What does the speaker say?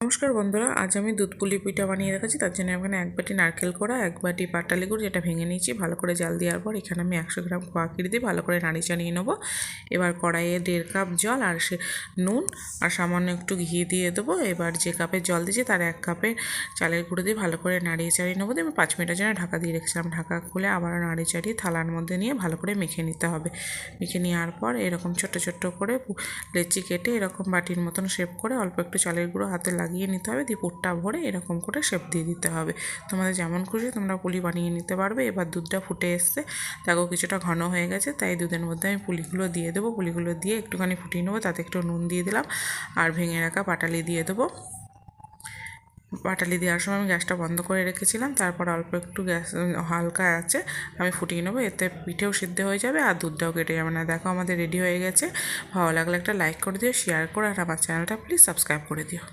নমস্কার বন্ধুরা, আজ আমি দুধ পুলি পিঠা বানিয়ে রেখেছি। তার জন্য এখানে এক বাটি নারকেল কোড়া, এক বাটি পাটালি গুড় যেটা ভেঙে নিয়েছি ভালো করে জাল দেওয়ার পর এখানে আমি 100 গ্রাম খোয়া ক্ষীর দিয়ে ভালো করে নাড়ি চাড়িয়ে নেবো। এবার কড়াইয়ে 1.5 কাপ জল আর নুন আর সামান্য একটু ঘি দিয়ে দেবো। এবার যে কাপের জল দিয়েছি তার 1 কাপের চালের গুঁড়ো দিয়ে ভালো করে নাড়িয়ে চাড়িয়ে নেবো। আমি 5 মিনিটের জন্য ঢাকা দিয়ে রেখেছিলাম। ঢাকা খুলে আবারও নাড়িয়ে চাড়িয়ে থালার মধ্যে নিয়ে ভালো করে মেখে নিতে হবে। মেখে নেওয়ার পর এরকম ছোট ছোট করে লেচি কেটে এরকম বাটির মতন শেপ করে অল্প একটু চালের গুঁড়ো হাতে লাগিয়ে নিতে হবে। দিয়ে পুরটা ভরে এরকম করে শেপ দিয়ে দিতে হবে। তোমাদের যেমন খুশি তোমরা পুলি বানিয়ে নিতে পারবে। এবার দুধটা ফুটে এসছে, দেখো কিছুটা ঘন হয়ে গেছে, তাই দুধের মধ্যে আমি পুলিগুলো দিয়ে দেবো। পুলিগুলো দিয়ে একটুখানি ফুটিয়ে নেবো, তাতে একটু নুন দিয়ে দিলাম আর ভেঙে রাখা পাটালি দিয়ে দেবো। পাটালি দেওয়ার সময় আমি গ্যাসটা বন্ধ করে রেখেছিলাম। তারপর অল্প একটু গ্যাস হালকা আছে আমি ফুটিয়ে নেবো, এতে পিঠেও সিদ্ধ হয়ে যাবে আর দুধটাও কেটে যাবে না। দেখো আমাদের রেডি হয়ে গেছে। ভালো লাগলে একটা লাইক করে দিও, শেয়ার করো আর আমার চ্যানেলটা প্লিজ সাবস্ক্রাইব করে দিও।